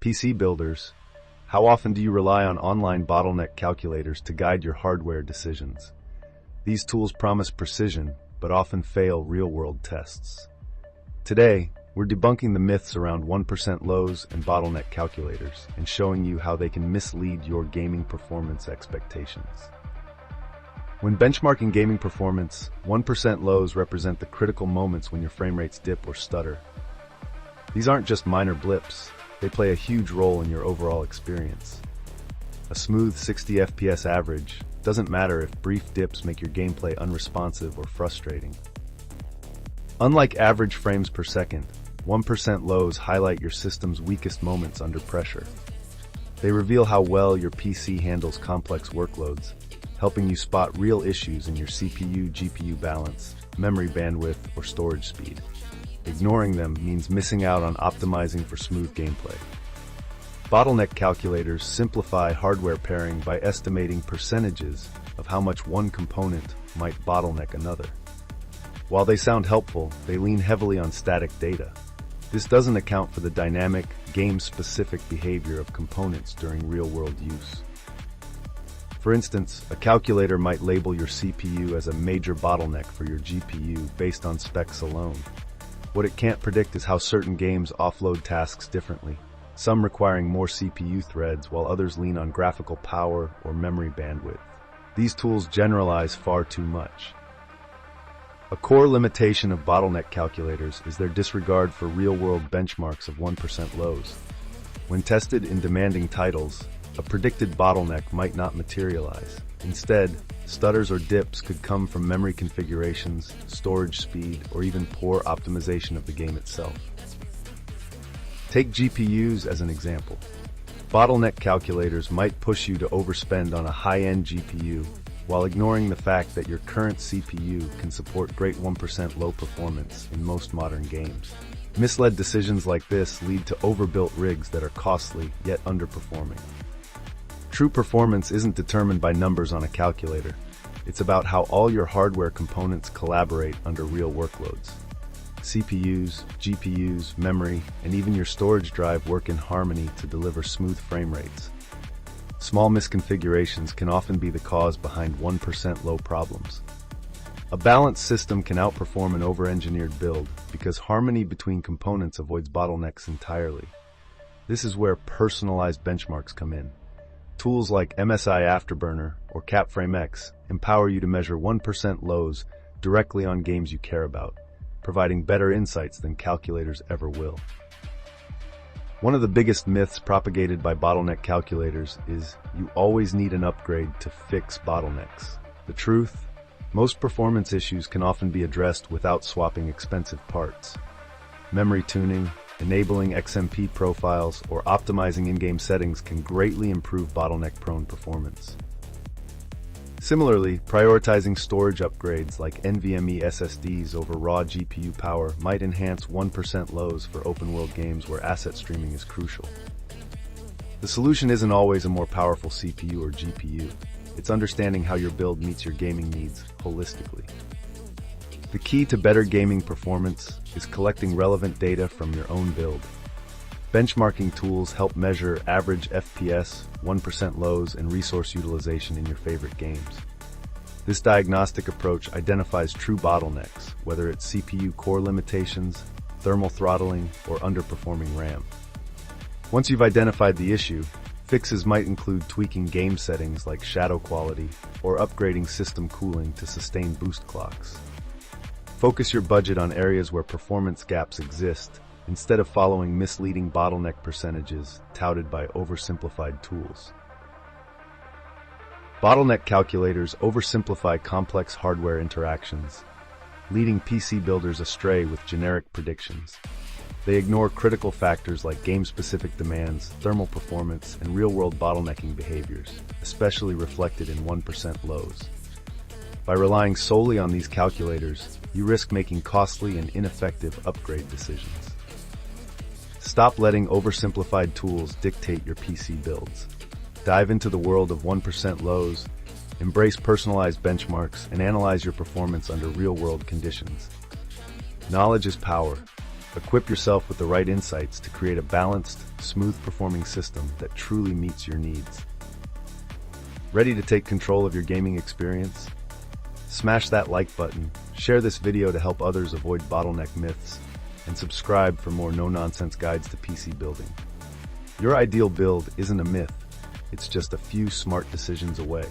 PC builders, how often do you rely on online bottleneck calculators to guide your hardware decisions? These tools promise precision, but often fail real-world tests. Today, we're debunking the myths around 1% lows and bottleneck calculators and showing you how they can mislead your gaming performance expectations. When benchmarking gaming performance, 1% lows represent the critical moments when your frame rates dip or stutter. These aren't just minor blips, they play a huge role in your overall experience. A smooth 60 FPS average doesn't matter if brief dips make your gameplay unresponsive or frustrating. Unlike average frames per second, 1% lows highlight your system's weakest moments under pressure. They reveal how well your PC handles complex workloads, helping you spot real issues in your CPU-GPU balance, memory bandwidth, or storage speed. Ignoring them means missing out on optimizing for smooth gameplay. Bottleneck calculators simplify hardware pairing by estimating percentages of how much one component might bottleneck another. While they sound helpful, they lean heavily on static data. This doesn't account for the dynamic, game-specific behavior of components during real-world use. For instance, a calculator might label your CPU as a major bottleneck for your GPU based on specs alone. What it can't predict is how certain games offload tasks differently, some requiring more CPU threads while others lean on graphical power or memory bandwidth. These tools generalize far too much. A core limitation of bottleneck calculators is their disregard for real-world benchmarks of 1% lows. When tested in demanding titles, a predicted bottleneck might not materialize. Instead, stutters or dips could come from memory configurations, storage speed, or even poor optimization of the game itself. Take GPUs as an example. Bottleneck calculators might push you to overspend on a high-end GPU while ignoring the fact that your current CPU can support great 1% low performance in most modern games. Misled decisions like this lead to overbuilt rigs that are costly yet underperforming. True performance isn't determined by numbers on a calculator. It's about how all your hardware components collaborate under real workloads. CPUs, GPUs, memory, and even your storage drive work in harmony to deliver smooth frame rates. Small misconfigurations can often be the cause behind 1% low problems. A balanced system can outperform an over-engineered build because harmony between components avoids bottlenecks entirely. This is where personalized benchmarks come in. Tools like MSI Afterburner or CapFrameX empower you to measure 1% lows directly on games you care about, providing better insights than calculators ever will. One of the biggest myths propagated by bottleneck calculators is you always need an upgrade to fix bottlenecks. The truth? Most performance issues can often be addressed without swapping expensive parts. Memory tuning, enabling XMP profiles, or optimizing in-game settings can greatly improve bottleneck-prone performance. Similarly, prioritizing storage upgrades like NVMe SSDs over raw GPU power might enhance 1% lows for open-world games where asset streaming is crucial. The solution isn't always a more powerful CPU or GPU. It's understanding how your build meets your gaming needs holistically. The key to better gaming performance is collecting relevant data from your own build. Benchmarking tools help measure average FPS, 1% lows, and resource utilization in your favorite games. This diagnostic approach identifies true bottlenecks, whether it's CPU core limitations, thermal throttling, or underperforming RAM. Once you've identified the issue, fixes might include tweaking game settings like shadow quality or upgrading system cooling to sustain boost clocks. Focus your budget on areas where performance gaps exist, instead of following misleading bottleneck percentages touted by oversimplified tools. Bottleneck calculators oversimplify complex hardware interactions, leading PC builders astray with generic predictions. They ignore critical factors like game-specific demands, thermal performance, and real-world bottlenecking behaviors, especially reflected in 1% lows. By relying solely on these calculators, you risk making costly and ineffective upgrade decisions. Stop letting oversimplified tools dictate your PC builds. Dive into the world of 1% lows, embrace personalized benchmarks, and analyze your performance under real-world conditions. Knowledge is power, Equip yourself with the right insights to create a balanced, smooth-performing system that truly meets your needs. Ready to take control of your gaming experience? Smash that like button, share this video to help others avoid bottleneck myths, and subscribe for more no-nonsense guides to PC building. Your ideal build isn't a myth, it's just a few smart decisions away.